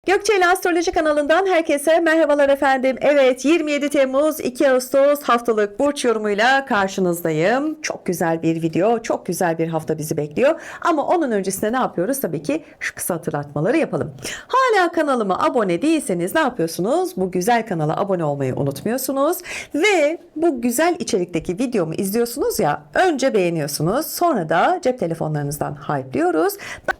Gökçe ile Astroloji kanalından herkese merhabalar efendim. Evet, 27 Temmuz 2 Ağustos haftalık burç yorumuyla karşınızdayım. Çok güzel bir video, çok güzel bir hafta bizi bekliyor. Ama onun öncesinde ne yapıyoruz? Tabii ki şu kısa hatırlatmaları yapalım. Hala kanalıma abone değilseniz ne yapıyorsunuz? Bu güzel kanala abone olmayı unutmuyorsunuz. Ve bu güzel içerikteki videomu izliyorsunuz ya, önce beğeniyorsunuz. Sonra da cep telefonlarınızdan hype'liyoruz.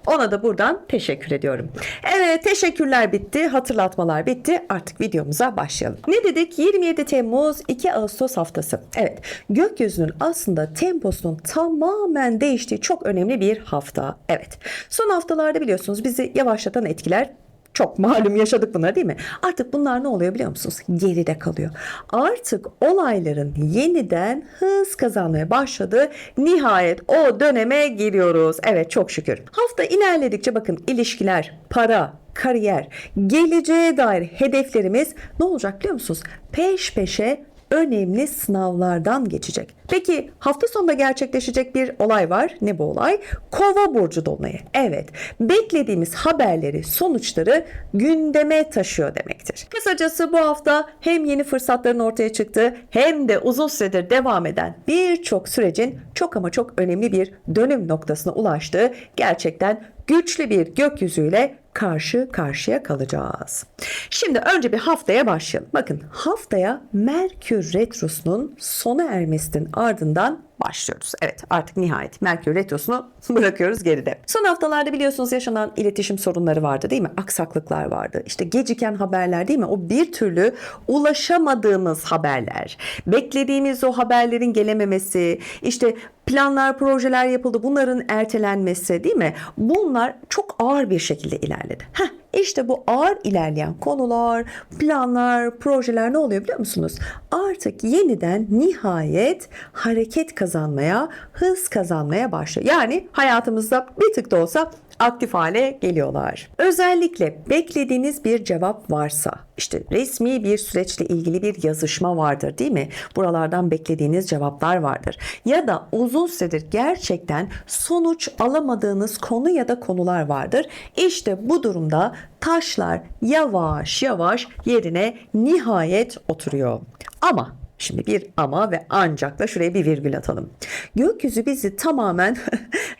Ona da buradan teşekkür ediyorum. Evet, teşekkürler bitti, hatırlatmalar bitti. Artık videomuza başlayalım. Ne dedik? 27 Temmuz 2 Ağustos haftası. Evet, gökyüzünün aslında temposunun tamamen değiştiği çok önemli bir hafta. Evet, son haftalarda biliyorsunuz bizi yavaşlatan etkiler çok malum, yaşadık bunları değil mi? Artık bunlar ne oluyor biliyor musunuz? Geride kalıyor. Artık olayların yeniden hız kazanmaya başladığı nihayet o döneme giriyoruz. Evet, çok şükür. Hafta ilerledikçe bakın ilişkiler, para, kariyer, geleceğe dair hedeflerimiz ne olacak biliyor musunuz? Peş peşe önemli sınavlardan geçecek. Peki hafta sonunda gerçekleşecek bir olay var. Ne bu olay? Kova burcu dolunayı. Evet, beklediğimiz haberleri, sonuçları gündeme taşıyor demektir. Kısacası bu hafta hem yeni fırsatların ortaya çıktığı hem de uzun süredir devam eden birçok sürecin çok ama çok önemli bir dönüm noktasına ulaştığı gerçekten güçlü bir gökyüzüyle karşı karşıya kalacağız. Şimdi önce bir haftaya başlayalım. Bakın, haftaya Merkür Retrosu'nun sona ermesinin ardından başlıyoruz. Evet, artık nihayet Merkür Retrosu'nu bırakıyoruz geride. Son haftalarda biliyorsunuz yaşanan iletişim sorunları vardı değil mi? Aksaklıklar vardı. İşte geciken haberler değil mi? O bir türlü ulaşamadığımız haberler. Beklediğimiz o haberlerin gelememesi, işte planlar, projeler yapıldı. Bunların ertelenmesi değil mi? Bunlar çok ağır bir şekilde ilerledi. İşte bu ağır ilerleyen konular, planlar, projeler ne oluyor biliyor musunuz? Artık yeniden nihayet hareket kazanmaya, hız kazanmaya başlıyor. Yani hayatımızda bir tık da olsa aktif hale geliyorlar. Özellikle beklediğiniz bir cevap varsa, işte resmi bir süreçle ilgili bir yazışma vardır değil mi? Buralardan beklediğiniz cevaplar vardır. Ya da uzun süredir gerçekten sonuç alamadığınız konu ya da konular vardır. İşte bu durumda taşlar yavaş yavaş yerine nihayet oturuyor. Ama şimdi bir ama ve ancakla şuraya bir virgül atalım. Gökyüzü bizi tamamen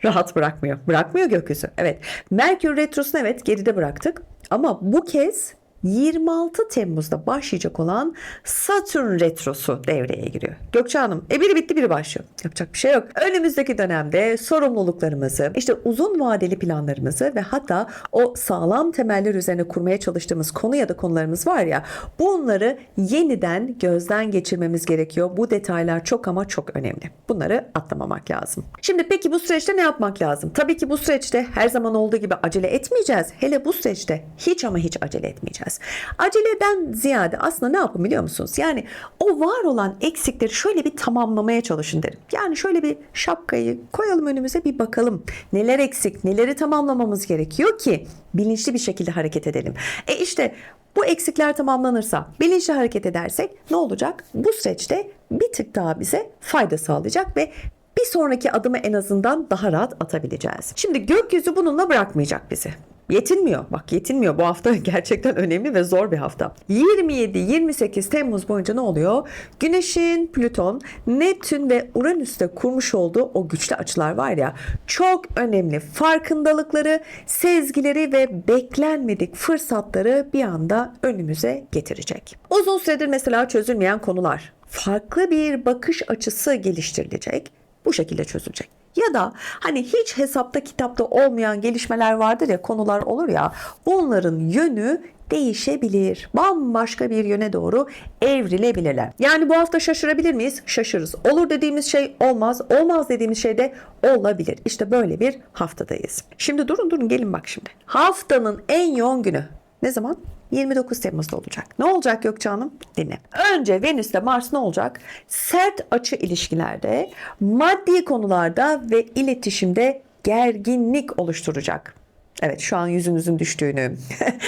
rahat bırakmıyor. Bırakmıyor gökyüzü. Evet. Merkür Retrosu'nu evet geride bıraktık. Ama bu kez 26 Temmuz'da başlayacak olan Satürn Retrosu devreye giriyor. Gökçe Hanım, biri bitti biri başlıyor. Yapacak bir şey yok. Önümüzdeki dönemde sorumluluklarımızı, işte uzun vadeli planlarımızı ve hatta o sağlam temeller üzerine kurmaya çalıştığımız konu ya da konularımız var ya, bunları yeniden gözden geçirmemiz gerekiyor. Bu detaylar çok ama çok önemli. Bunları atlamamak lazım. Şimdi peki bu süreçte ne yapmak lazım? Tabii ki bu süreçte her zaman olduğu gibi acele etmeyeceğiz. Hele bu süreçte hiç ama hiç acele etmeyeceğiz. Aceleden ziyade aslında ne yapın biliyor musunuz? Yani o var olan eksikleri şöyle bir tamamlamaya çalışın derim. Yani şöyle bir şapkayı koyalım önümüze, bir bakalım. Neler eksik, neleri tamamlamamız gerekiyor ki bilinçli bir şekilde hareket edelim. İşte bu eksikler tamamlanırsa, bilinçli hareket edersek ne olacak? Bu süreçte bir tık daha bize fayda sağlayacak ve bir sonraki adımı en azından daha rahat atabileceğiz. Şimdi gökyüzü bununla bırakmayacak bizi. Yetinmiyor. Bak, yetinmiyor. Bu hafta gerçekten önemli ve zor bir hafta. 27-28 Temmuz boyunca ne oluyor? Güneşin, Plüton, Neptün ve Uranüs'te kurmuş olduğu o güçlü açılar var ya, çok önemli farkındalıkları, sezgileri ve beklenmedik fırsatları bir anda önümüze getirecek. Uzun süredir mesela çözülmeyen konular, farklı bir bakış açısı geliştirilecek. Bu şekilde çözülecek. Ya da hani hiç hesapta kitapta olmayan gelişmeler vardır ya, konular olur ya, bunların yönü değişebilir. Bambaşka bir yöne doğru evrilebilirler. Yani bu hafta şaşırabilir miyiz? Şaşırırız. Olur dediğimiz şey olmaz. Olmaz dediğimiz şey de olabilir. İşte böyle bir haftadayız. Şimdi durun gelin bak şimdi. Haftanın en yoğun günü ne zaman? 29 Temmuz'da olacak. Ne olacak Gökçe Hanım? Dinle. Önce Venüs'te Mars ne olacak? Sert açı ilişkilerde, maddi konularda ve iletişimde gerginlik oluşturacak. Evet, şu an yüzünüzün düştüğünü,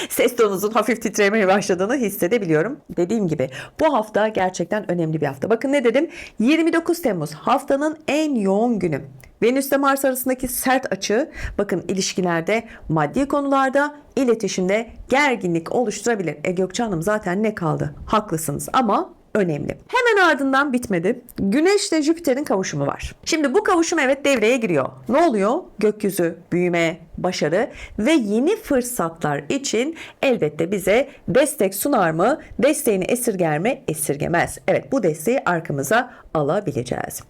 ses tonunuzun hafif titremeye başladığını hissedebiliyorum. Dediğim gibi bu hafta gerçekten önemli bir hafta. Bakın ne dedim? 29 Temmuz haftanın en yoğun günü. Venüs ile Mars arasındaki sert açı, bakın ilişkilerde, maddi konularda, iletişimde gerginlik oluşturabilir. Gökçe Hanım zaten ne kaldı? Haklısınız ama önemli. Hemen ardından bitmedi. Güneş ile Jüpiter'in kavuşumu var. Şimdi bu kavuşum evet devreye giriyor. Ne oluyor? Gökyüzü, büyüme, başarı ve yeni fırsatlar için elbette bize destek sunar mı? Desteğini esirger mi? Esirgemez. Evet, bu desteği arkamıza alabileceğiz.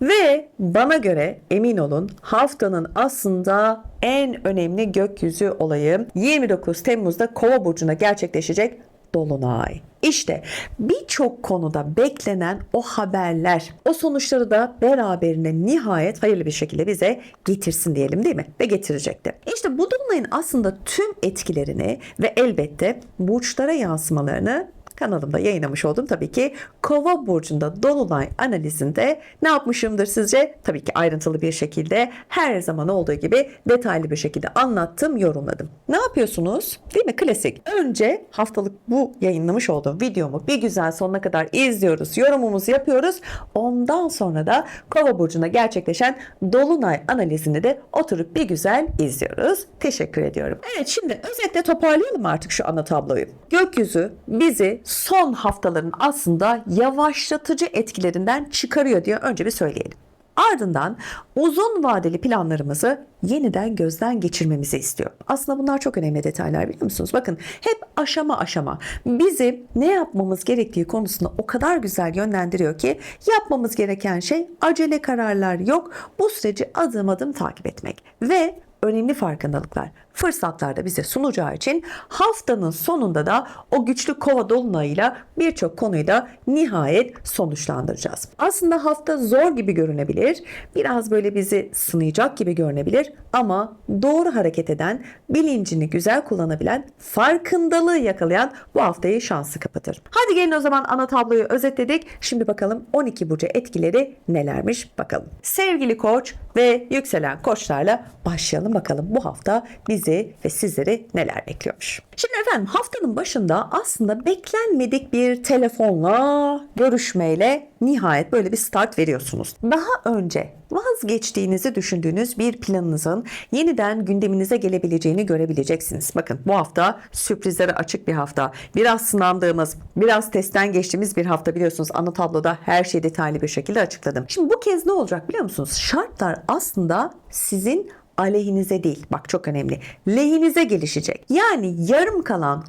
Ve bana göre emin olun haftanın aslında en önemli gökyüzü olayı 29 Temmuz'da Kova burcuna gerçekleşecek Dolunay. İşte birçok konuda beklenen o haberler, o sonuçları da beraberine nihayet hayırlı bir şekilde bize getirsin diyelim, değil mi? Ve getirecekti. İşte bu dolunayın aslında tüm etkilerini ve elbette burçlara yansımalarını kanalımda yayınlamış oldum. Tabii ki Kova burcunda dolunay analizinde ne yapmışımdır sizce? Tabii ki ayrıntılı bir şekilde, her zaman olduğu gibi detaylı bir şekilde anlattım, yorumladım. Ne yapıyorsunuz? Değil mi? Klasik. Önce haftalık bu yayınlamış olduğum videomu bir güzel sonuna kadar izliyoruz, yorumumuzu yapıyoruz. Ondan sonra da Kova burcunda gerçekleşen dolunay analizini de oturup bir güzel izliyoruz. Teşekkür ediyorum. Evet, şimdi özetle toparlayalım artık şu ana tabloyu. Gökyüzü bizi son haftaların aslında yavaşlatıcı etkilerinden çıkarıyor diye önce bir söyleyelim. Ardından uzun vadeli planlarımızı yeniden gözden geçirmemizi istiyor. Aslında bunlar çok önemli detaylar, biliyor musunuz? Bakın, hep aşama aşama bizi ne yapmamız gerektiği konusunda o kadar güzel yönlendiriyor ki yapmamız gereken şey acele kararlar yok. Bu süreci adım adım takip etmek ve önemli farkındalıklar, fırsatlar da bize sunacağı için haftanın sonunda da o güçlü Kova dolunayıyla birçok konuyu da nihayet sonuçlandıracağız. Aslında hafta zor gibi görünebilir, biraz böyle bizi sınayacak gibi görünebilir ama doğru hareket eden, bilincini güzel kullanabilen, farkındalığı yakalayan bu haftayı şanslı kapatır. Hadi gelin o zaman ana tabloyu özetledik. Şimdi bakalım 12 burcu etkileri nelermiş bakalım. Sevgili Koç ve yükselen Koçlarla başlayalım bakalım bu hafta bizi ve sizleri neler bekliyormuş. Şimdi efendim, haftanın başında aslında beklenmedik bir telefonla, görüşmeyle nihayet böyle bir start veriyorsunuz. Daha önce vazgeçtiğinizi düşündüğünüz bir planınızın yeniden gündeminize gelebileceğini görebileceksiniz. Bakın, bu hafta sürprizlere açık bir hafta. Biraz sınandığımız, biraz testten geçtiğimiz bir hafta, biliyorsunuz. Ana tabloda her şeyi detaylı bir şekilde açıkladım. Şimdi bu kez ne olacak biliyor musunuz? Şartlar aslında sizin aleyhinize değil, bak çok önemli, lehinize gelişecek. Yani yarım kalan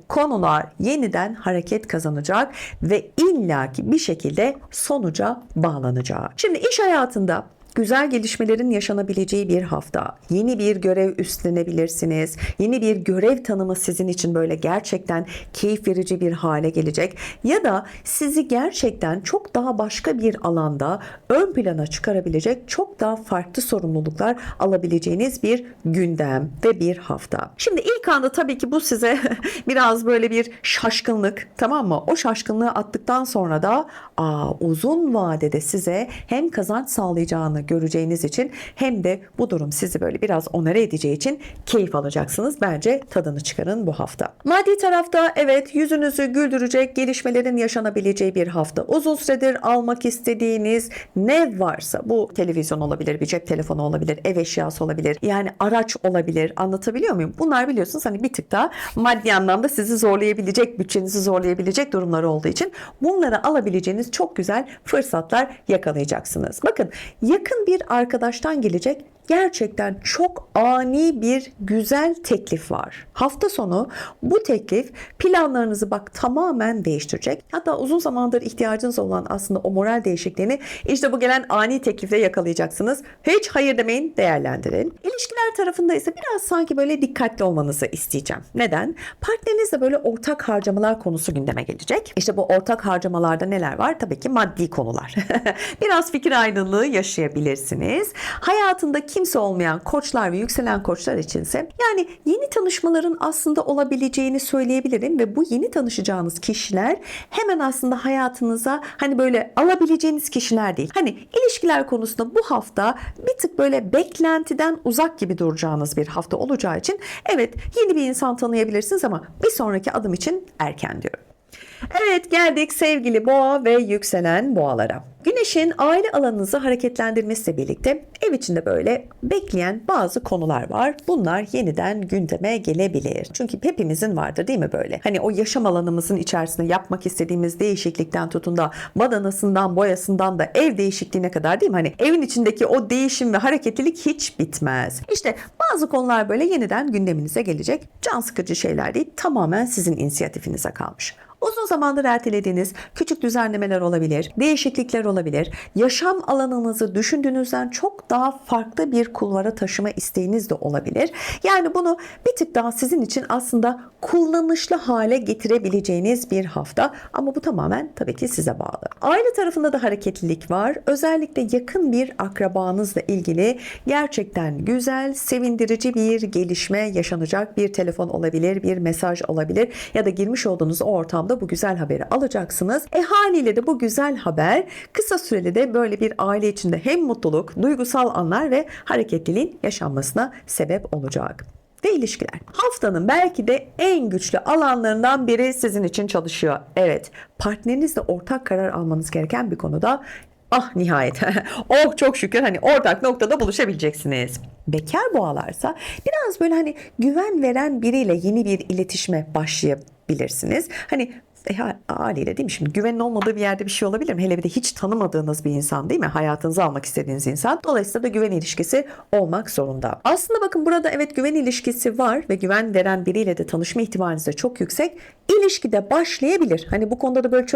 konular yeniden hareket kazanacak ve illaki bir şekilde sonuca bağlanacak. Şimdi iş hayatında güzel gelişmelerin yaşanabileceği bir hafta. Yeni bir görev üstlenebilirsiniz. Yeni bir görev tanımı sizin için böyle gerçekten keyif verici bir hale gelecek. Ya da sizi gerçekten çok daha başka bir alanda ön plana çıkarabilecek, çok daha farklı sorumluluklar alabileceğiniz bir gündem ve bir hafta. Şimdi ilk anda tabii ki bu size biraz böyle bir şaşkınlık, tamam mı? O şaşkınlığı attıktan sonra da uzun vadede size hem kazanç sağlayacağını göreceğiniz için hem de bu durum sizi böyle biraz onore edeceği için keyif alacaksınız. Bence tadını çıkarın bu hafta. Maddi tarafta evet, yüzünüzü güldürecek gelişmelerin yaşanabileceği bir hafta. Uzun süredir almak istediğiniz ne varsa, bu televizyon olabilir, bir cep telefonu olabilir, ev eşyası olabilir, yani araç olabilir, anlatabiliyor muyum? Bunlar biliyorsunuz hani bir tık daha maddi anlamda sizi zorlayabilecek, bütçenizi zorlayabilecek durumlar olduğu için bunları alabileceğiniz çok güzel fırsatlar yakalayacaksınız. Bakın, yakın bir arkadaştan gelecek gerçekten çok ani bir güzel teklif var. Hafta sonu bu teklif planlarınızı bak tamamen değiştirecek. Hatta uzun zamandır ihtiyacınız olan aslında o moral değişikliğini işte bu gelen ani teklifle yakalayacaksınız. Hiç hayır demeyin, değerlendirin. İlişkiler tarafında ise biraz sanki böyle dikkatli olmanızı isteyeceğim. Neden? Partnerinizle böyle ortak harcamalar konusu gündeme gelecek. İşte bu ortak harcamalarda neler var? Tabii ki maddi konular. Biraz fikir ayrılığı yaşayabilirsiniz. Hayatında kim kimse olmayan koçlar ve yükselen koçlar içinse yani yeni tanışmaların aslında olabileceğini söyleyebilirim ve bu yeni tanışacağınız kişiler hemen aslında hayatınıza hani böyle alabileceğiniz kişiler değil. Hani ilişkiler konusunda bu hafta bir tık böyle beklentiden uzak gibi duracağınız bir hafta olacağı için evet yeni bir insan tanıyabilirsiniz ama bir sonraki adım için erken diyorum. Evet, geldik sevgili boğa ve yükselen boğalara. Güneşin aile alanınızı hareketlendirmesiyle birlikte ev içinde böyle bekleyen bazı konular var. Bunlar yeniden gündeme gelebilir. Çünkü hepimizin vardır değil mi böyle? Hani o yaşam alanımızın içerisinde yapmak istediğimiz değişiklikten tutun da badanasından boyasından da ev değişikliğine kadar değil mi? Hani evin içindeki o değişim ve hareketlilik hiç bitmez. İşte bazı konular böyle yeniden gündeminize gelecek. Can sıkıcı şeyler değil, tamamen sizin inisiyatifinize kalmış. Uzun zamandır ertelediğiniz küçük düzenlemeler olabilir, değişiklikler olabilir. Yaşam alanınızı düşündüğünüzden çok daha farklı bir kulvara taşıma isteğiniz de olabilir. Yani bunu bir tık daha sizin için aslında kullanışlı hale getirebileceğiniz bir hafta. Ama bu tamamen tabii ki size bağlı. Aile tarafında da hareketlilik var. Özellikle yakın bir akrabanızla ilgili gerçekten güzel, sevindirici bir gelişme yaşanacak. Bir telefon olabilir, bir mesaj olabilir ya da girmiş olduğunuz o ortamda bu güzel haberi alacaksınız. Haliyle de bu güzel haber kısa süreli de böyle bir aile içinde hem mutluluk, duygusal anlar ve hareketliliğin yaşanmasına sebep olacak. Ve ilişkiler. Haftanın belki de en güçlü alanlarından biri sizin için çalışıyor. Evet, partnerinizle ortak karar almanız gereken bir konuda nihayet. Oh çok şükür hani ortak noktada buluşabileceksiniz. Bekar boğalarsa biraz böyle hani güven veren biriyle yeni bir iletişime başlayabilirsiniz. Hani haliyle değil mi? Şimdi güvenin olmadığı bir yerde bir şey olabilir mi? Hele bir de hiç tanımadığınız bir insan değil mi? Hayatınıza almak istediğiniz insan. Dolayısıyla da güven ilişkisi olmak zorunda. Aslında bakın burada evet güven ilişkisi var ve güven veren biriyle de tanışma ihtimaliniz de çok yüksek. İlişkide başlayabilir. Hani bu konuda da böyle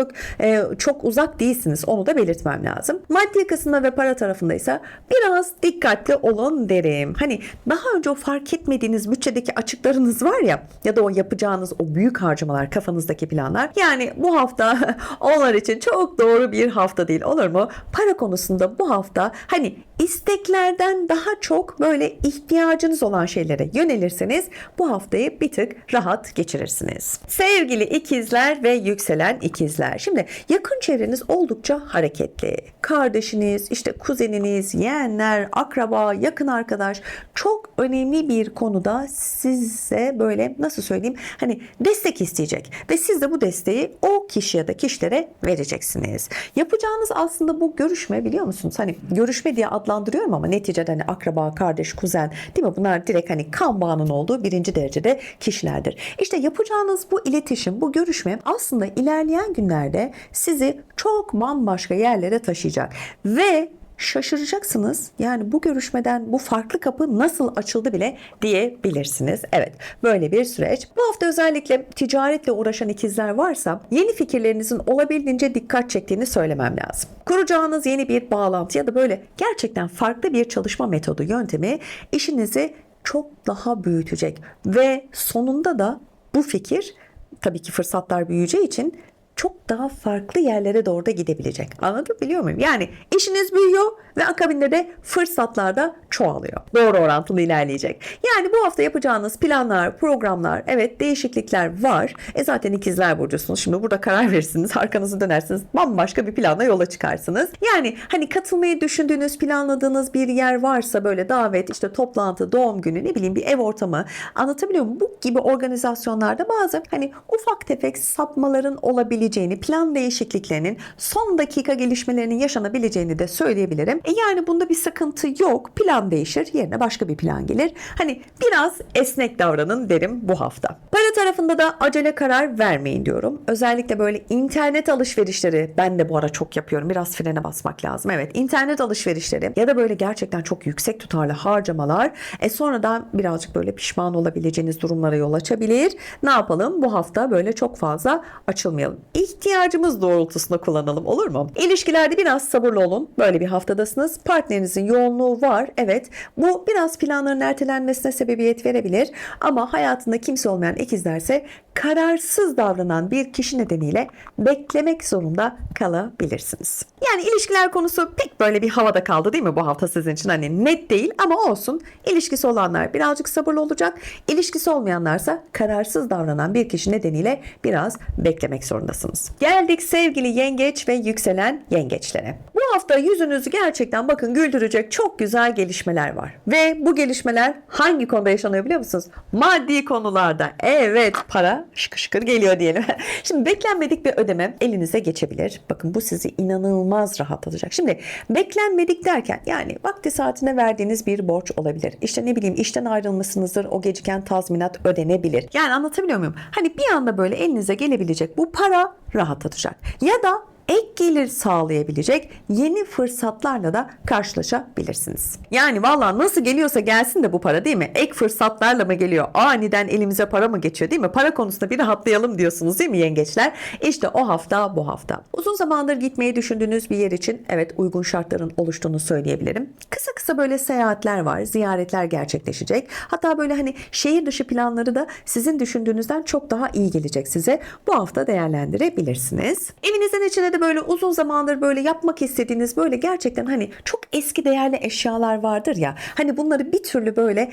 çok uzak değilsiniz. Onu da belirtmem lazım. Maddi kısımda ve para tarafındaysa biraz dikkatli olun derim. Hani daha önce o fark etmediğiniz bütçedeki açıklarınız var ya da o yapacağınız o büyük harcamalar, kafanızdaki planlar. Yani bu hafta onlar için çok doğru bir hafta değil, olur mu? Para konusunda bu hafta hani isteklerden daha çok böyle ihtiyacınız olan şeylere yönelirseniz bu haftayı bir tık rahat geçirirsiniz. Sevgili ikizler ve yükselen ikizler. Şimdi yakın çevreniz oldukça hareketli. Kardeşiniz, işte kuzeniniz, yeğenler, akraba, yakın arkadaş çok önemli bir konuda size böyle nasıl söyleyeyim hani destek isteyecek ve siz de bu desteği o kişi ya da kişilere vereceksiniz. Yapacağınız aslında bu görüşme biliyor musunuz? Hani görüşme diye adlandırıyorum ama neticede hani akraba, kardeş, kuzen değil mi? Bunlar direkt hani kan bağının olduğu birinci derecede kişilerdir. İşte yapacağınız bu iletişim, bu görüşme aslında ilerleyen günlerde sizi çok bambaşka yerlere taşıyacak ve şaşıracaksınız. Yani bu görüşmeden bu farklı kapı nasıl açıldı bile diyebilirsiniz. Evet, böyle bir süreç. Bu hafta özellikle ticaretle uğraşan ikizler varsa yeni fikirlerinizin olabildiğince dikkat çektiğini söylemem lazım. Kuracağınız yeni bir bağlantı ya da böyle gerçekten farklı bir çalışma metodu, yöntemi işinizi çok daha büyütecek ve sonunda da bu fikir tabii ki fırsatlar büyüyeceği için çok daha farklı yerlere doğru da gidebilecek. Anlatabiliyor muyum? Yani işiniz büyüyor ve akabinde de fırsatlar da çoğalıyor. Doğru orantılı ilerleyecek. Yani bu hafta yapacağınız planlar, programlar, evet değişiklikler var. Zaten ikizler burcusunuz. Şimdi burada karar verirsiniz, arkanızı dönersiniz. Bambaşka bir planla yola çıkarsınız. Yani hani katılmayı düşündüğünüz, planladığınız bir yer varsa böyle davet, işte toplantı, doğum günü, ne bileyim bir ev ortamı, anlatabiliyor muyum? Bu gibi organizasyonlarda bazı hani ufak tefek sapmaların olabileceğini, plan değişikliklerinin, son dakika gelişmelerinin yaşanabileceğini de söyleyebilirim. Yani bunda bir sıkıntı yok. Plan değişir, yerine başka bir plan gelir. Hani biraz esnek davranın derim bu hafta. Para tarafında da acele karar vermeyin diyorum. Özellikle böyle internet alışverişleri ben de bu ara çok yapıyorum. Biraz frene basmak lazım. Evet, internet alışverişleri ya da böyle gerçekten çok yüksek tutarlı harcamalar sonradan birazcık böyle pişman olabileceğiniz durumlara yol açabilir. Ne yapalım? Bu hafta böyle çok fazla açılmayalım. İhtiyacımız doğrultusunda kullanalım, olur mu? İlişkilerde biraz sabırlı olun. Böyle bir haftadasınız. Partnerinizin yoğunluğu var. Evet, bu biraz planların ertelenmesine sebebiyet verebilir ama hayatında kimse olmayan ikizler ikizlerse kararsız davranan bir kişi nedeniyle beklemek zorunda kalabilirsiniz. Yani ilişkiler konusu pek böyle bir havada kaldı değil mi bu hafta sizin için? Hani net değil ama olsun. İlişkisi olanlar birazcık sabırlı olacak. İlişkisi olmayanlarsa kararsız davranan bir kişi nedeniyle biraz beklemek zorundasınız. Geldik sevgili yengeç ve yükselen yengeçlere. Bu hafta yüzünüzü gerçekten bakın güldürecek çok güzel gelişmeler var. Ve bu gelişmeler hangi konuda yaşanıyor biliyor musunuz? Maddi konularda. Evet, para şıkır şıkır geliyor diyelim. Şimdi beklenmedik bir ödeme elinize geçebilir. Bakın bu sizi inanılmaz rahatlatacak. Şimdi beklenmedik derken yani vakti saatine verdiğiniz bir borç olabilir. İşte ne bileyim işten ayrılmışsınızdır, o geciken tazminat ödenebilir. Yani anlatabiliyor muyum? Hani bir anda böyle elinize gelebilecek bu para rahatlatacak. Ya da ek gelir sağlayabilecek yeni fırsatlarla da karşılaşabilirsiniz. Yani vallahi nasıl geliyorsa gelsin de bu para değil mi? Ek fırsatlarla mı geliyor? Aniden elimize para mı geçiyor değil mi? Para konusunda bir rahatlayalım diyorsunuz değil mi yengeçler? İşte o hafta bu hafta. Uzun zamandır gitmeyi düşündüğünüz bir yer için evet uygun şartların oluştuğunu söyleyebilirim. Kısa kısa böyle seyahatler var, ziyaretler gerçekleşecek. Hatta böyle hani şehir dışı planları da sizin düşündüğünüzden çok daha iyi gelecek size. Bu hafta değerlendirebilirsiniz. Evinizin içine de böyle uzun zamandır böyle yapmak istediğiniz böyle gerçekten hani çok eski değerli eşyalar vardır ya. Hani bunları bir türlü böyle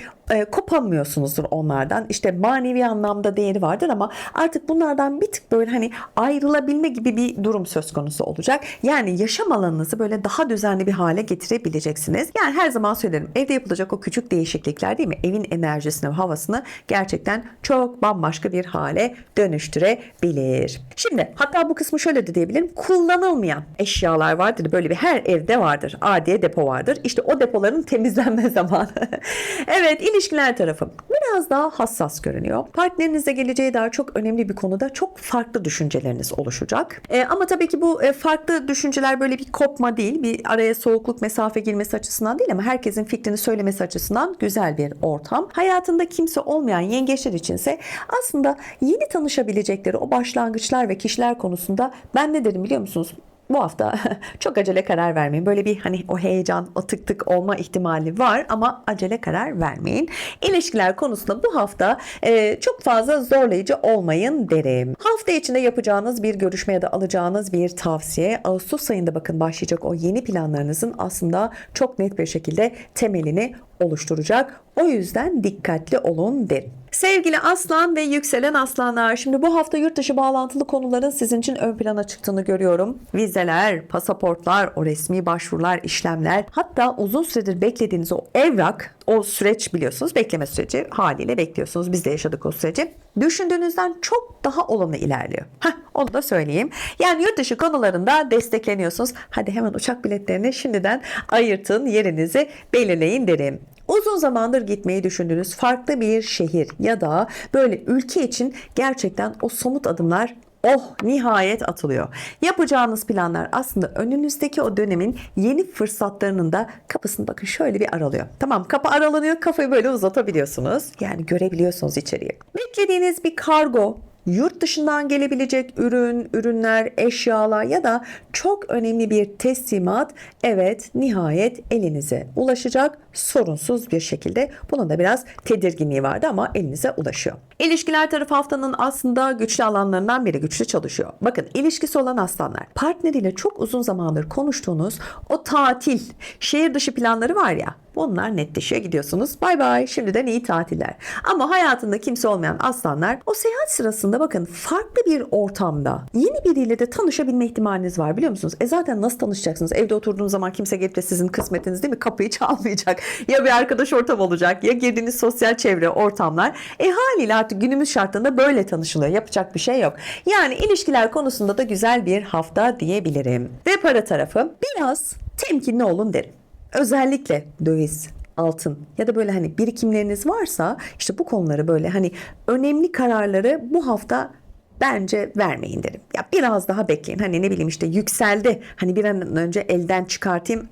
kopamıyorsunuzdur onlardan. İşte manevi anlamda değeri vardır ama artık bunlardan bir tık böyle hani ayrılabilme gibi bir durum söz konusu olacak. Yani yaşam alanınızı böyle daha düzenli bir hale getirebileceksiniz. Yani her zaman söylerim evde yapılacak o küçük değişiklikler değil mi? Evin enerjisini, havasını gerçekten çok bambaşka bir hale dönüştürebilir. Şimdi hatta bu kısmı şöyle de diyebilirim. Kullanılmayan eşyalar vardır. Böyle bir her evde vardır. Adiye depo vardır. İşte o depoların temizlenme zamanı. Evet, ilişkiler tarafı biraz daha hassas görünüyor. Partnerinizle geleceğe dair çok önemli bir konuda çok farklı düşünceleriniz oluşacak. Ama tabii ki bu farklı düşünceler böyle bir kopma değil. Bir araya soğukluk, mesafe girmesi açısından değil ama herkesin fikrini söylemesi açısından güzel bir ortam. Hayatında kimse olmayan yengeçler içinse aslında yeni tanışabilecekleri o başlangıçlar ve kişiler konusunda ben ne derim biliyor musunuz? Bu hafta çok acele karar vermeyin. Böyle bir hani o heyecan, o tık tık olma ihtimali var ama acele karar vermeyin. İlişkiler konusunda bu hafta çok fazla zorlayıcı olmayın derim. Hafta içinde yapacağınız bir görüşme ya da alacağınız bir tavsiye Ağustos ayında bakın başlayacak o yeni planlarınızın aslında çok net bir şekilde temelini oluşturacak. O yüzden dikkatli olun derim. Sevgili aslan ve yükselen aslanlar, şimdi bu hafta yurt dışı bağlantılı konuların sizin için ön plana çıktığını görüyorum. Vizeler, pasaportlar, o resmi başvurular, işlemler, hatta uzun süredir beklediğiniz o evrak, o süreç biliyorsunuz bekleme süreci haliyle bekliyorsunuz. Biz de yaşadık o süreci. Düşündüğünüzden çok daha olumlu ilerliyor. Onu da söyleyeyim. Yani yurt dışı konularında destekleniyorsunuz. Hadi hemen uçak biletlerini şimdiden ayırtın, yerinizi belirleyin derim. Uzun zamandır gitmeyi düşündüğünüz farklı bir şehir ya da böyle ülke için gerçekten o somut adımlar nihayet atılıyor. Yapacağınız planlar aslında önünüzdeki o dönemin yeni fırsatlarının da kapısını bakın şöyle bir aralıyor. Tamam, kapı aralanıyor, kafayı böyle uzatabiliyorsunuz. Yani görebiliyorsunuz içeriği. Beklediğiniz bir kargo, yurt dışından gelebilecek ürün, ürünler, eşyalar ya da çok önemli bir teslimat evet nihayet elinize ulaşacak sorunsuz bir şekilde. Bunun da biraz tedirginliği vardı ama elinize ulaşıyor. İlişkiler tarafı haftanın aslında güçlü alanlarından biri, güçlü çalışıyor. Bakın ilişkisi olan aslanlar, partneriyle çok uzun zamandır konuştuğunuz o tatil, şehir dışı planları var ya, bunlar netleşiyor, gidiyorsunuz. Bay bay, şimdiden iyi tatiller. Ama hayatında kimse olmayan aslanlar o seyahat sırasında bakın farklı bir ortamda yeni biriyle de tanışabilme ihtimaliniz var biliyor musunuz? Zaten nasıl tanışacaksınız? Evde oturduğunuz zaman kimse gelip de sizin kısmetiniz değil mi? Kapıyı çalmayacak. Ya bir arkadaş ortam olacak ya girdiğiniz sosyal çevre, ortamlar. Haliyle artık günümüz şartlarında böyle tanışılıyor. Yapacak bir şey yok. Yani ilişkiler konusunda da güzel bir hafta diyebilirim. Ve para tarafı biraz temkinli olun derim. Özellikle döviz, altın ya da böyle hani birikimleriniz varsa işte bu konuları böyle hani önemli kararları bu hafta bence vermeyin derim. Ya biraz daha bekleyin. Hani ne bileyim işte yükseldi. Hani bir an önce elden çıkartayım.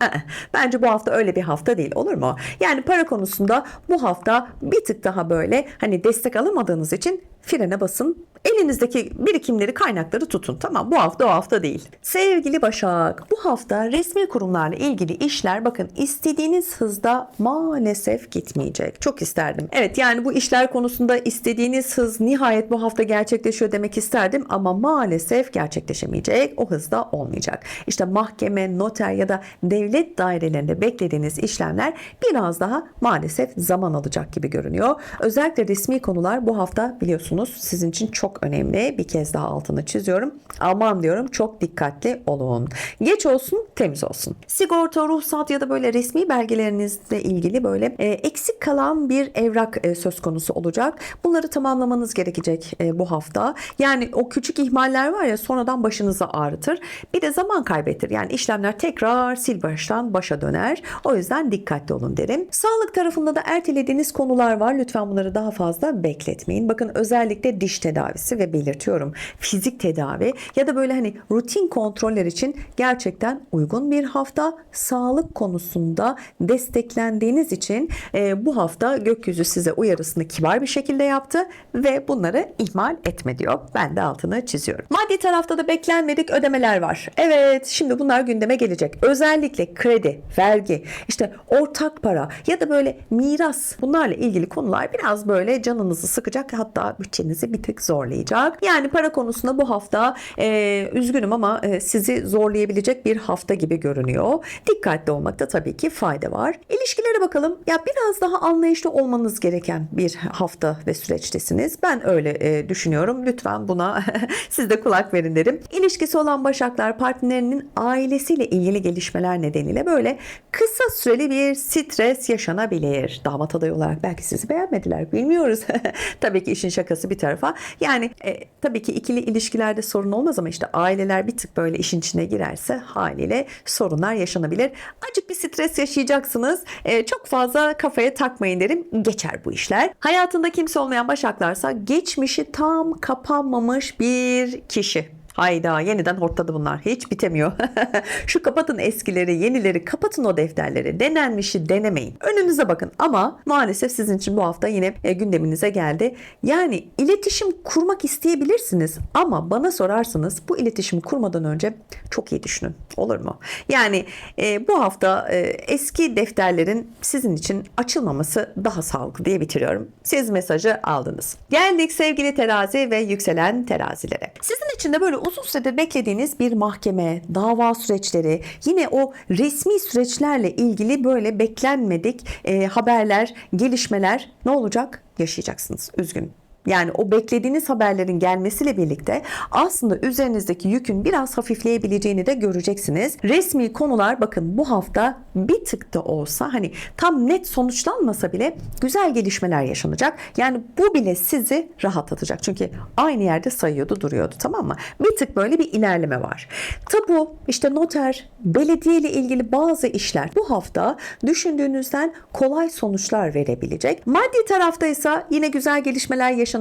Bence bu hafta öyle bir hafta değil. Olur mu? Yani para konusunda bu hafta bir tık daha böyle hani destek alamadığınız için frene basın. Elinizdeki birikimleri, kaynakları tutun. Tamam, bu hafta o hafta değil. Sevgili Başak, bu hafta resmi kurumlarla ilgili işler bakın istediğiniz hızda maalesef gitmeyecek. Çok isterdim. Evet, yani bu işler konusunda istediğiniz hız nihayet bu hafta gerçekleşiyor demek isterdim ama maalesef gerçekleşemeyecek. O hızda olmayacak. İşte mahkeme, noter ya da devlet dairelerinde beklediğiniz işlemler biraz daha maalesef zaman alacak gibi görünüyor. Özellikle resmi konular bu hafta biliyorsunuz sizin için çok önemli. Bir kez daha altını çiziyorum. Aman diyorum, çok dikkatli olun. Geç olsun, temiz olsun. Sigorta, ruhsat ya da böyle resmi belgelerinizle ilgili böyle eksik kalan bir evrak söz konusu olacak. Bunları tamamlamanız gerekecek bu hafta. Yani o küçük ihmaller var ya, sonradan başınızı ağrıtır. Bir de zaman kaybettir. Yani işlemler tekrar sil baştan başa döner. O yüzden dikkatli olun derim. Sağlık tarafında da ertelediğiniz konular var. Lütfen bunları daha fazla bekletmeyin. Bakın özellikle diş tedavisi ve belirtiyorum fizik tedavi ya da böyle hani rutin kontroller için gerçekten uygun bir hafta. Sağlık konusunda desteklendiğiniz için bu hafta gökyüzü size uyarısını kibar bir şekilde yaptı ve bunları ihmal etme diyor. Ben de altını çiziyorum. Maddi tarafta da beklenmedik ödemeler var. Evet, şimdi bunlar gündeme gelecek. Özellikle kredi, vergi, işte ortak para ya da böyle miras, bunlarla ilgili konular biraz böyle canınızı sıkacak, hatta bütçenizi bir tık zorlayacak. Yani para konusunda bu hafta üzgünüm ama sizi zorlayabilecek bir hafta gibi görünüyor. Dikkatli olmakta tabii ki fayda var. İlişkilere bakalım. Ya biraz daha anlayışlı olmanız gereken bir hafta ve süreçtesiniz. Ben öyle düşünüyorum. Lütfen buna siz de kulak verin derim. İlişkisi olan Başaklar, partnerinin ailesiyle ilgili gelişmeler nedeniyle böyle kısa süreli bir stres yaşanabilir. Damat adayı olarak belki sizi beğenmediler. Bilmiyoruz. Tabii ki işin şakası bir tarafa. Yani tabii ki ikili ilişkilerde sorun olmaz ama işte aileler bir tık böyle işin içine girerse haliyle sorunlar yaşanabilir. Acık bir stres yaşayacaksınız. Çok fazla kafaya takmayın derim. Geçer bu işler. Hayatında kimse olmayan Başaklarsa geçmişi tam kapanmamış bir kişi. Hayda, yeniden hortladı bunlar. Hiç bitemiyor. Şu kapatın eskileri, yenileri, kapatın o defterleri. Denenmişi denemeyin. Önünüze bakın ama maalesef sizin için bu hafta yine gündeminize geldi. Yani iletişim kurmak isteyebilirsiniz ama bana sorarsanız bu iletişimi kurmadan önce çok iyi düşünün. Olur mu? Yani bu hafta eski defterlerin sizin için açılmaması daha sağlıklı diye bitiriyorum. Siz mesajı aldınız. Geldik sevgili terazi ve yükselen terazilere. Sizin için de böyle uzun süredir beklediğiniz bir mahkeme, dava süreçleri, yine o resmi süreçlerle ilgili böyle beklenmedik haberler, gelişmeler ne olacak? Yaşayacaksınız. Üzgünüm. Yani o beklediğiniz haberlerin gelmesiyle birlikte aslında üzerinizdeki yükün biraz hafifleyebileceğini de göreceksiniz. Resmi konular bakın bu hafta bir tık da olsa, hani tam net sonuçlanmasa bile güzel gelişmeler yaşanacak. Yani bu bile sizi rahatlatacak. Çünkü aynı yerde sayıyordu, duruyordu, tamam mı? Bir tık böyle bir ilerleme var. Tapu, işte noter, belediye ile ilgili bazı işler bu hafta düşündüğünüzden kolay sonuçlar verebilecek. Maddi taraftaysa yine güzel gelişmeler yaşanacak.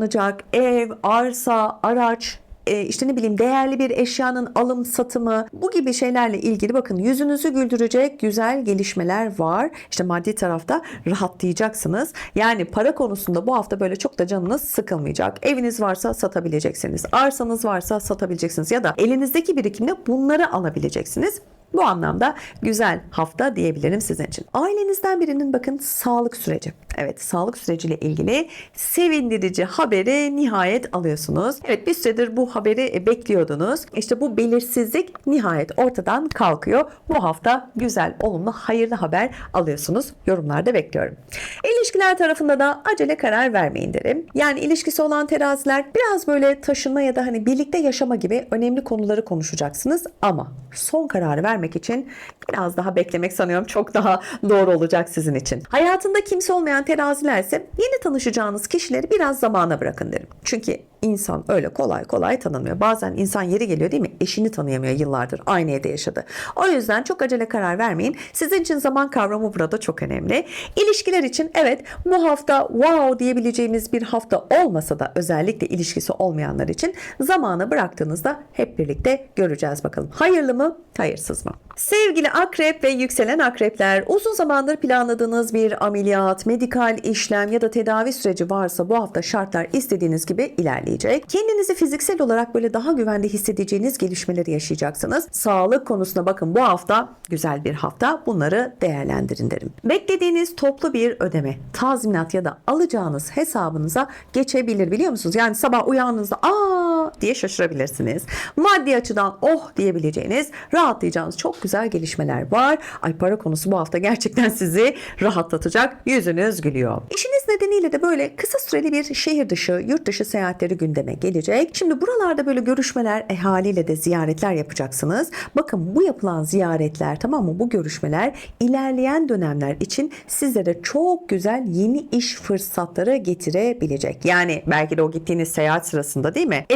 Ev, arsa, araç, işte ne bileyim değerli bir eşyanın alım satımı, bu gibi şeylerle ilgili bakın yüzünüzü güldürecek güzel gelişmeler var. İşte maddi tarafta rahatlayacaksınız. Yani para konusunda bu hafta böyle çok da canınız sıkılmayacak. Eviniz varsa satabileceksiniz. Arsanız varsa satabileceksiniz ya da elinizdeki birikimle bunları alabileceksiniz. Bu anlamda güzel hafta diyebilirim sizin için. Ailenizden birinin bakın sağlık süreci. Evet, sağlık süreciyle ilgili sevindirici haberi nihayet alıyorsunuz. Evet, bir süredir bu haberi bekliyordunuz. İşte bu belirsizlik nihayet ortadan kalkıyor. Bu hafta güzel, olumlu, hayırlı haber alıyorsunuz. Yorumlarda bekliyorum. İlişkiler tarafında da acele karar vermeyin derim. Yani ilişkisi olan teraziler biraz böyle taşınma ya da hani birlikte yaşama gibi önemli konuları konuşacaksınız ama son kararı vermek için biraz daha beklemek sanıyorum çok daha doğru olacak sizin için. Hayatında kimse olmayan teraziler ise yeni tanışacağınız kişileri biraz zamana bırakın derim. Çünkü İnsan öyle kolay kolay tanınmıyor. Bazen insan yeri geliyor değil mi? Eşini tanıyamıyor yıllardır. Aynı evde yaşadı. O yüzden çok acele karar vermeyin. Sizin için zaman kavramı burada çok önemli. İlişkiler için evet bu hafta wow diyebileceğimiz bir hafta olmasa da özellikle ilişkisi olmayanlar için zamanı bıraktığınızda hep birlikte göreceğiz bakalım. Hayırlı mı? Hayırsız mı? Sevgili akrep ve yükselen akrepler, uzun zamandır planladığınız bir ameliyat, medikal işlem ya da tedavi süreci varsa bu hafta şartlar istediğiniz gibi ilerleyecek. Kendinizi fiziksel olarak böyle daha güvende hissedeceğiniz gelişmeleri yaşayacaksınız. Sağlık konusuna bakın, bu hafta güzel bir hafta. Bunları değerlendirin derim. Beklediğiniz toplu bir ödeme, tazminat ya da alacağınız hesabınıza geçebilir, biliyor musunuz? Yani sabah uyandığınızda aa diye şaşırabilirsiniz. Maddi açıdan oh diyebileceğiniz, rahatlayacağınız çok güzel gelişmeler var. Ay, para konusu bu hafta gerçekten sizi rahatlatacak. Yüzünüz gülüyor. İşiniz nedeniyle de böyle kısa süreli bir şehir dışı, yurt dışı seyahatleri gündeme gelecek. Şimdi buralarda böyle görüşmeler, haliyle de ziyaretler yapacaksınız. Bakın bu yapılan ziyaretler, tamam mı? Bu görüşmeler ilerleyen dönemler için sizlere çok güzel yeni iş fırsatları getirebilecek. Yani belki de o gittiğiniz seyahat sırasında değil mi?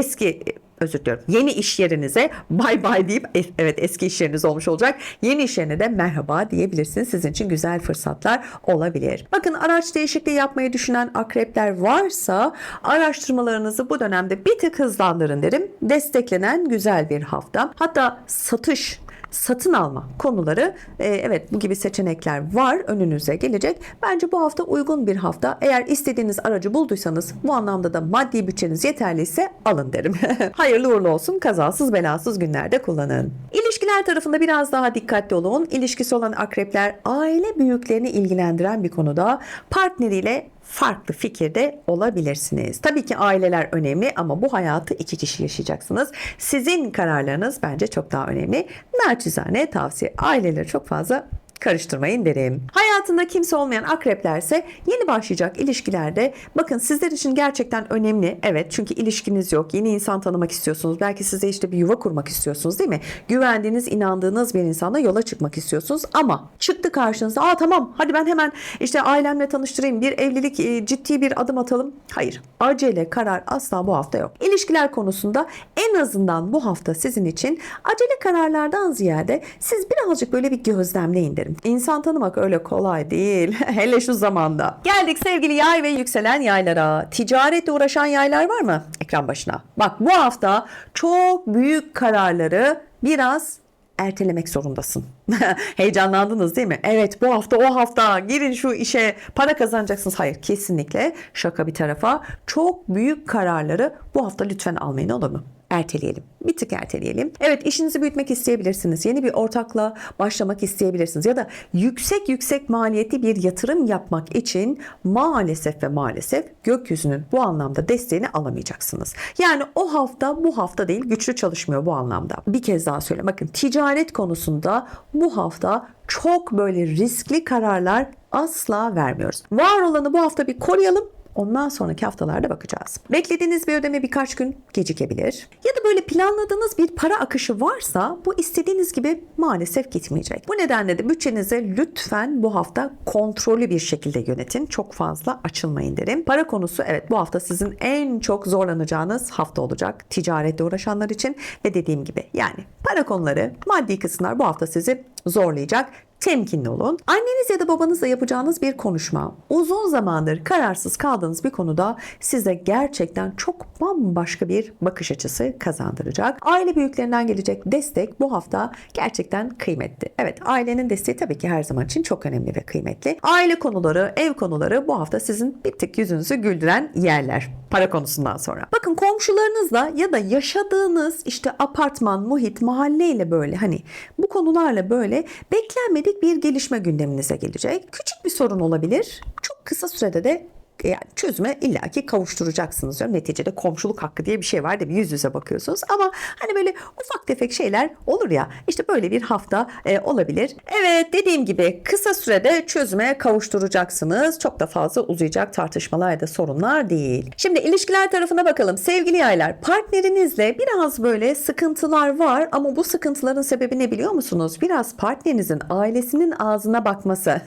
Özür diliyorum. Yeni iş yerinize bay bay deyip, evet eski iş yeriniz olmuş olacak. Yeni iş yerine de merhaba diyebilirsiniz. Sizin için güzel fırsatlar olabilir. Bakın, araç değişikliği yapmayı düşünen akrepler varsa araştırmalarınızı bu dönemde bir tık hızlandırın derim. Desteklenen güzel bir hafta. Hatta satın alma konuları, evet bu gibi seçenekler var, önünüze gelecek. Bence bu hafta uygun bir hafta. Eğer istediğiniz aracı bulduysanız, bu anlamda da maddi bütçeniz yeterliyse alın derim. Hayırlı uğurlu olsun, kazasız belasız günlerde kullanın. İlişkiler tarafında biraz daha dikkatli olun. İlişkisi olan akrepler, aile büyüklerini ilgilendiren bir konuda partneriyle farklı fikirde olabilirsiniz. Tabii ki aileler önemli ama bu hayatı iki kişi yaşayacaksınız. Sizin kararlarınız bence çok daha önemli. Naçizane tavsiye, aileleri çok fazla karıştırmayın derim. Hayatında kimse olmayan akreplerse yeni başlayacak ilişkilerde bakın sizler için gerçekten önemli. Evet, çünkü ilişkiniz yok. Yeni insan tanımak istiyorsunuz. Belki size işte bir yuva kurmak istiyorsunuz değil mi? Güvendiğiniz, inandığınız bir insanla yola çıkmak istiyorsunuz ama çıktı karşınıza. Aa tamam, hadi ben hemen işte ailemle tanıştırayım. Bir evlilik, ciddi bir adım atalım. Hayır. Acele karar asla bu hafta yok. İlişkiler konusunda en azından bu hafta sizin için acele kararlardan ziyade siz birazcık böyle bir gözlemleyin derim. İnsan tanımak öyle kolay değil. Hele şu zamanda. Geldik sevgili yay ve yükselen yaylara. Ticaretle uğraşan yaylar var mı? Ekran başına. Bak, bu hafta çok büyük kararları biraz ertelemek zorundasın. Heyecanlandınız değil mi? Evet, bu hafta o hafta girin şu işe, para kazanacaksınız. Hayır, kesinlikle şaka bir tarafa. Çok büyük kararları bu hafta lütfen almayın, olur mu? Erteleyelim. Bir tık erteleyelim. Evet, işinizi büyütmek isteyebilirsiniz. Yeni bir ortakla başlamak isteyebilirsiniz. Ya da yüksek maliyetli bir yatırım yapmak için maalesef gökyüzünün bu anlamda desteğini alamayacaksınız. Yani o hafta bu hafta değil, güçlü çalışmıyor bu anlamda. Bir kez daha söyleyeyim. Bakın, ticaret konusunda bu hafta çok böyle riskli kararlar asla vermiyoruz. Var olanı bu hafta bir koruyalım. Ondan sonraki haftalarda bakacağız. Beklediğiniz bir ödeme birkaç gün gecikebilir. Ya da böyle planladığınız bir para akışı varsa bu istediğiniz gibi maalesef gitmeyecek. Bu nedenle de bütçenizi lütfen bu hafta kontrollü bir şekilde yönetin. Çok fazla açılmayın derim. Para konusu evet bu hafta sizin en çok zorlanacağınız hafta olacak. Ticaretle uğraşanlar için ve dediğim gibi yani para konuları, maddi kısımlar bu hafta sizi zorlayacak. Temkinli olun. Anneniz ya da babanızla yapacağınız bir konuşma, uzun zamandır kararsız kaldığınız bir konuda size gerçekten çok bambaşka bir bakış açısı kazandıracak. Aile büyüklerinden gelecek destek bu hafta gerçekten kıymetli. Evet, ailenin desteği tabii ki her zaman için çok önemli ve kıymetli. Aile konuları, ev konuları bu hafta sizin bir tık yüzünüzü güldüren yerler. Para konusundan sonra. Bakın, komşularınızla ya da yaşadığınız işte apartman, muhit, mahalleyle böyle hani bu konularla böyle beklenmedik bir gelişme gündeminize gelecek. Küçük bir sorun olabilir. Çok kısa sürede de yani çözüme illaki kavuşturacaksınız diyorum. Neticede komşuluk hakkı diye bir şey var, değil mi? Yüz yüze bakıyorsunuz ama hani böyle ufak tefek şeyler olur ya, işte böyle bir hafta olabilir. Evet, dediğim gibi kısa sürede çözüme kavuşturacaksınız. Çok da fazla uzayacak tartışmalar ya da sorunlar değil. Şimdi ilişkiler tarafına bakalım. Sevgili yaylar, partnerinizle biraz böyle sıkıntılar var ama bu sıkıntıların sebebi ne biliyor musunuz? Biraz partnerinizin ailesinin ağzına bakması.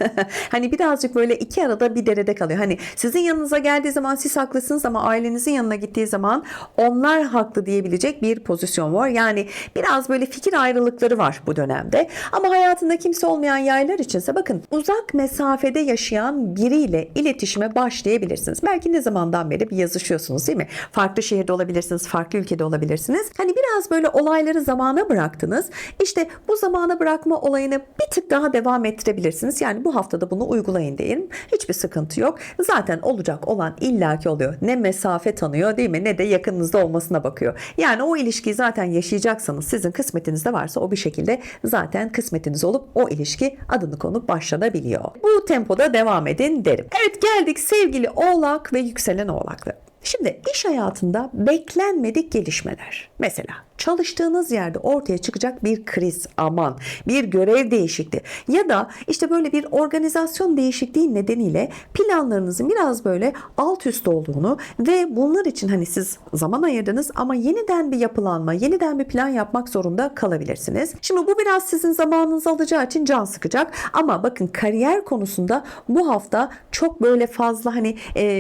Hani birazcık böyle iki arada bir derede kalıyor. Hani sizin yanınıza geldiği zaman siz haklısınız ama ailenizin yanına gittiği zaman onlar haklı diyebilecek bir pozisyon var. Yani biraz böyle fikir ayrılıkları var bu dönemde. Ama hayatında kimse olmayan yaylar içinse bakın uzak mesafede yaşayan biriyle iletişime başlayabilirsiniz. Belki ne zamandan beri bir yazışıyorsunuz değil mi? Farklı şehirde olabilirsiniz, farklı ülkede olabilirsiniz. Hani biraz böyle olayları zamana bıraktınız. İşte bu zamana bırakma olayını bir tık daha devam ettirebilirsiniz. Yani bu haftada bunu uygulayın diyelim. Hiçbir sıkıntı yok. Zaten olacak olan illaki oluyor. Ne mesafe tanıyor değil mi? Ne de yakınınızda olmasına bakıyor. Yani o ilişkiyi zaten yaşayacaksanız sizin kısmetinizde varsa o bir şekilde zaten kısmetiniz olup o ilişki adını konup başlanabiliyor. Bu tempoda devam edin derim. Evet, geldik sevgili Oğlak ve yükselen Oğlak'la. Şimdi iş hayatında beklenmedik gelişmeler. Mesela çalıştığınız yerde ortaya çıkacak bir kriz, aman bir görev değişikliği ya da işte böyle bir organizasyon değişikliği nedeniyle planlarınızın biraz böyle alt üst olduğunu ve bunlar için hani siz zaman ayırdınız ama yeniden bir yapılanma, yeniden bir plan yapmak zorunda kalabilirsiniz. Şimdi bu biraz sizin zamanınızı alacağı için can sıkacak ama bakın kariyer konusunda bu hafta çok böyle fazla hani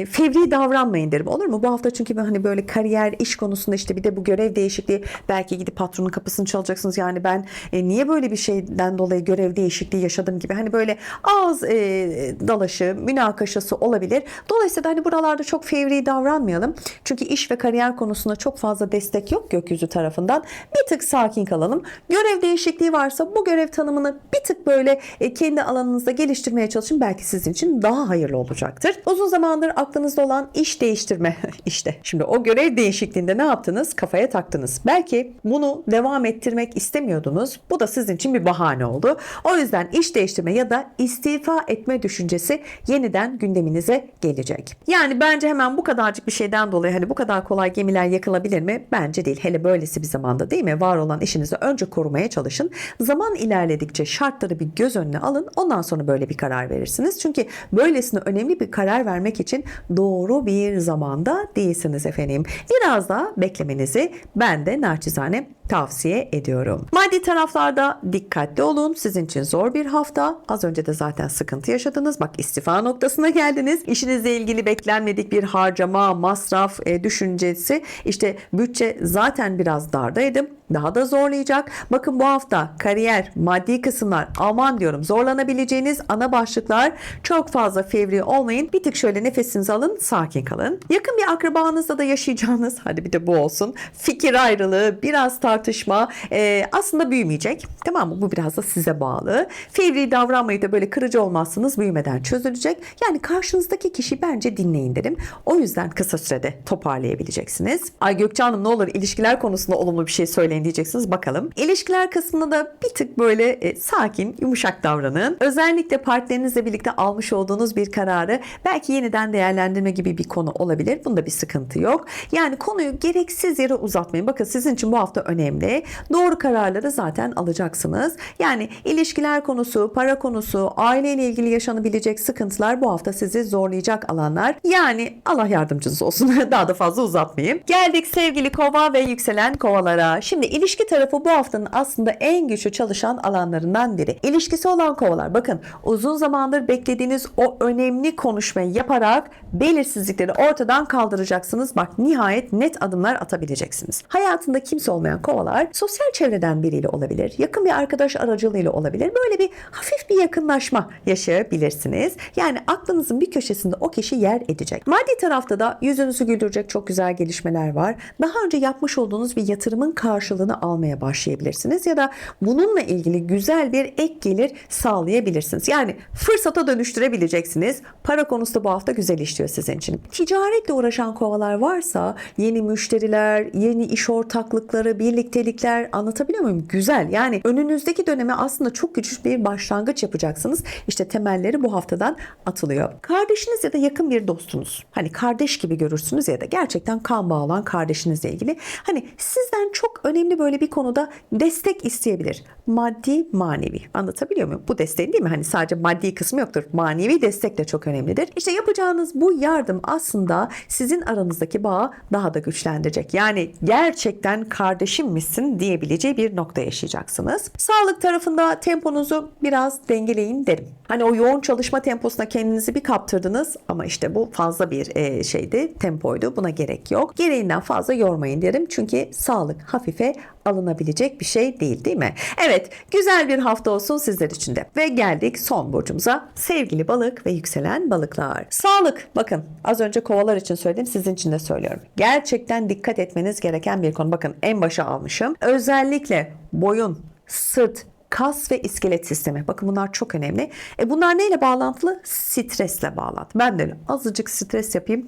fevri davranmayın derim, olur mu? Bu hafta çünkü hani böyle kariyer, iş konusunda işte bir de bu görev değişikliği, belki gidip patronun kapısını çalacaksınız. Yani ben niye böyle bir şeyden dolayı görev değişikliği yaşadım gibi hani böyle ağız dalaşı, münakaşası olabilir. Dolayısıyla hani buralarda çok fevri davranmayalım. Çünkü iş ve kariyer konusunda çok fazla destek yok gökyüzü tarafından. Bir tık sakin kalalım. Görev değişikliği varsa bu görev tanımını bir tık böyle kendi alanınızda geliştirmeye çalışın. Belki sizin için daha hayırlı olacaktır. Uzun zamandır aklınızda olan iş değiştirme. İşte şimdi o görev değişikliğinde ne yaptınız? Kafaya taktınız. Belki bunu devam ettirmek istemiyordunuz. Bu da sizin için bir bahane oldu. O yüzden iş değiştirme ya da istifa etme düşüncesi yeniden gündeminize gelecek. Yani bence hemen bu kadarcık bir şeyden dolayı hani bu kadar kolay gemiler yakılabilir mi? Bence değil. Hele böylesi bir zamanda değil mi? Var olan işinizi önce korumaya çalışın. Zaman ilerledikçe şartları bir göz önüne alın. Ondan sonra böyle bir karar verirsiniz. Çünkü böylesine önemli bir karar vermek için doğru bir zamanda değilsiniz efendim. Biraz daha beklemenizi ben de naçizane tavsiye ediyorum. Maddi taraflarda dikkatli olun. Sizin için zor bir hafta. Az önce de zaten sıkıntı yaşadınız. Bak, istifa noktasına geldiniz. İşinizle ilgili beklenmedik bir harcama, masraf düşüncesi. İşte bütçe zaten biraz dardaydı. Daha da zorlayacak. Bakın bu hafta kariyer, maddi kısımlar, aman diyorum, zorlanabileceğiniz ana başlıklar. Çok fazla fevri olmayın. Bir tık şöyle nefesinizi alın, sakin kalın. Yakın bir akrabanızla da yaşayacağınız, hadi bir de bu olsun, fikir ayrılığı, biraz tartışma aslında büyümeyecek. Tamam mı? Bu biraz da size bağlı. Fevri davranmayıp da böyle kırıcı olmazsınız, büyümeden çözülecek. Yani karşınızdaki kişi bence dinleyin derim. O yüzden kısa sürede toparlayabileceksiniz. Ay Gökçe Hanım, ne olur ilişkiler konusunda olumlu bir şey söyleyin diyeceksiniz. Bakalım. İlişkiler kısmında da bir tık böyle sakin, yumuşak davranın. Özellikle partnerinizle birlikte almış olduğunuz bir kararı belki yeniden değerlendirme gibi bir konu olabilir. Bunda bir sıkıntı yok. Yani konuyu gereksiz yere uzatmayın. Bakın sizin için bu hafta önemli. Doğru kararları zaten alacaksınız. Yani ilişkiler konusu, para konusu, aileyle ilgili yaşanabilecek sıkıntılar bu hafta sizi zorlayacak alanlar. Yani Allah yardımcınız olsun. Daha da fazla uzatmayayım. Geldik sevgili Kova ve yükselen Kovalara. Şimdi ilişki tarafı bu haftanın aslında en güçlü çalışan alanlarından biri. İlişkisi olan Kovalar, bakın uzun zamandır beklediğiniz o önemli konuşmayı yaparak belirsizlikleri ortadan kaldıracaksınız. Bak, nihayet net adımlar atabileceksiniz. Hayatında kimse olmayan Kovalar sosyal çevreden biriyle olabilir. Yakın bir arkadaş aracılığıyla olabilir. Böyle bir hafif bir yakınlaşma yaşayabilirsiniz. Yani aklınızın bir köşesinde o kişi yer edecek. Maddi tarafta da yüzünüzü güldürecek çok güzel gelişmeler var. Daha önce yapmış olduğunuz bir yatırımın karşılığını almaya başlayabilirsiniz ya da bununla ilgili güzel bir ek gelir sağlayabilirsiniz. Yani fırsata dönüştürebileceksiniz. Para konusu da bu hafta güzel işliyor sizin için. Ticaretle uğraşan Kovalar varsa yeni müşteriler, yeni iş ortaklıkları, birliktelikler, anlatabiliyor muyum? Güzel. Yani önünüzdeki döneme aslında çok güçlü bir başlangıç yapacaksınız. İşte temelleri bu haftadan atılıyor. Kardeşiniz ya da yakın bir dostunuz. Hani kardeş gibi görürsünüz ya da gerçekten kan bağı olan kardeşinizle ilgili. Hani sizden çok önemli böyle bir konuda destek isteyebilir. Maddi, manevi. Anlatabiliyor muyum? Bu desteğin değil mi? Hani sadece maddi kısmı yoktur. Manevi destek de çok önemlidir. İşte yapacağınız bu yardım aslında sizin aranızdaki bağı daha da güçlendirecek. Yani gerçekten kardeşim yorulmuşsun diyebileceği bir nokta yaşayacaksınız. Sağlık tarafında temponuzu biraz dengeleyin derim. Hani o yoğun çalışma temposuna kendinizi bir kaptırdınız ama işte bu fazla bir tempoydu. Buna gerek yok. Gereğinden fazla yormayın derim. Çünkü sağlık hafife alınabilecek bir şey değil mi? Evet, güzel bir hafta olsun sizler için de. Ve geldik son burcumuza. Sevgili balık ve yükselen balıklar. Sağlık. Bakın az önce kovalar için söyledim, sizin için de söylüyorum. Gerçekten dikkat etmeniz gereken bir konu. Bakın en başa almışım. Özellikle boyun, sırt, kas ve iskelet sistemi. Bakın bunlar çok önemli. Bunlar neyle bağlantılı? Stresle bağlantılı. Ben de azıcık stres yapayım.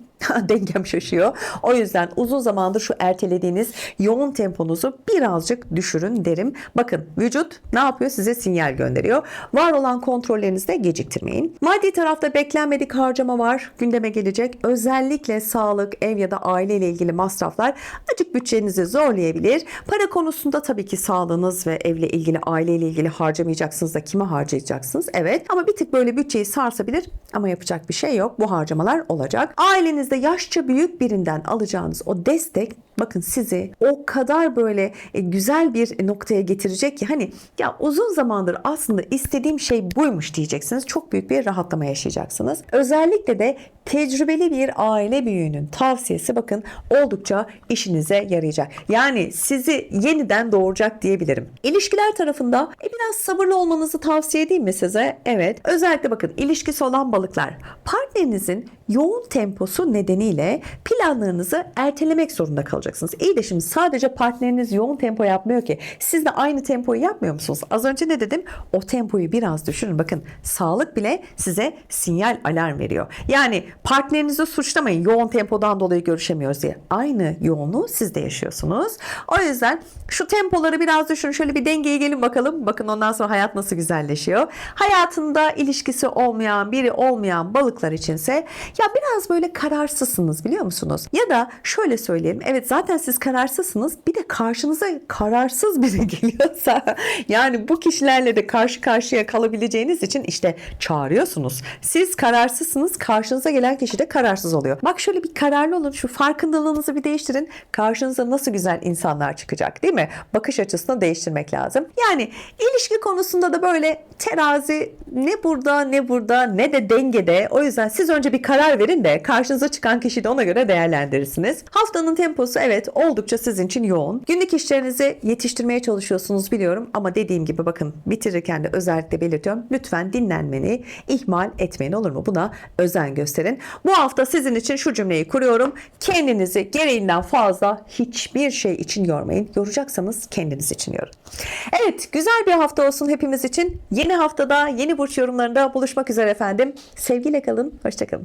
Dengem şaşıyor. O yüzden uzun zamandır şu ertelediğiniz yoğun temponuzu birazcık düşürün derim. Bakın vücut ne yapıyor? Size sinyal gönderiyor. Var olan kontrollerinizde geciktirmeyin. Maddi tarafta beklenmedik harcama var. Gündeme gelecek. Özellikle sağlık, ev ya da aile ile ilgili masraflar azıcık bütçenizi zorlayabilir. Para konusunda tabii ki sağlığınız ve evle ilgili, aile ile ilgili harcamayacaksınız da kime harcayacaksınız? Evet. Ama bir tık böyle bütçeyi sarsabilir ama yapacak bir şey yok. Bu harcamalar olacak. Ailenizde yaşça büyük birinden alacağınız o destek bakın sizi o kadar böyle güzel bir noktaya getirecek ki hani ya uzun zamandır aslında istediğim şey buymuş diyeceksiniz. Çok büyük bir rahatlama yaşayacaksınız. Özellikle de tecrübeli bir aile büyüğünün tavsiyesi bakın oldukça işinize yarayacak. Yani sizi yeniden doğuracak diyebilirim. İlişkiler tarafında biraz sabırlı olmanızı tavsiye edeyim mi size? Evet. Özellikle bakın ilişkisi olan balıklar. Partnerinizin yoğun temposu nedeniyle planlarınızı ertelemek zorunda kalacaksınız. İyi de şimdi sadece partneriniz yoğun tempo yapmıyor ki. Siz de aynı tempoyu yapmıyor musunuz? Az önce ne dedim? O tempoyu biraz düşürün. Bakın sağlık bile size sinyal alarm veriyor. Yani partnerinizi suçlamayın yoğun tempodan dolayı görüşemiyoruz diye. Aynı yoğunluğu siz de yaşıyorsunuz. O yüzden şu tempoları biraz düşürün. Şöyle bir dengeye gelin bakalım. Bakın ondan sonra hayat nasıl güzelleşiyor. Hayatında ilişkisi olmayan, biri olmayan balıklar içinse ya biraz böyle kararsızsınız biliyor musunuz? Ya da şöyle söyleyelim. Evet zaten siz kararsızsınız. Bir de karşınıza kararsız biri geliyorsa yani bu kişilerle de karşı karşıya kalabileceğiniz için işte çağırıyorsunuz. Siz kararsızsınız. Karşınıza gelen kişi de kararsız oluyor. Bak şöyle bir kararlı olun. Şu farkındalığınızı bir değiştirin. Karşınıza nasıl güzel insanlar çıkacak değil mi? Bakış açısını değiştirmek lazım. Yani ilişki konusunda da böyle terazi ne burada ne burada ne de dengede. O yüzden siz önce bir karar verin de karşınıza çıkan kişiyi de ona göre değerlendirirsiniz. Haftanın temposu evet oldukça sizin için yoğun. Günlük işlerinizi yetiştirmeye çalışıyorsunuz biliyorum ama dediğim gibi bakın bitirirken de özellikle belirtiyorum. Lütfen dinlenmeni ihmal etmeyin olur mu? Buna özen gösterin. Bu hafta sizin için şu cümleyi kuruyorum. Kendinizi gereğinden fazla hiçbir şey için yormayın. Yoracaksanız kendiniz için yorun. Evet güzel bir hafta olsun hepimiz için. Yeni haftada yeni burç yorumlarında buluşmak üzere efendim. Sevgiyle kalın. Hoşça kalın.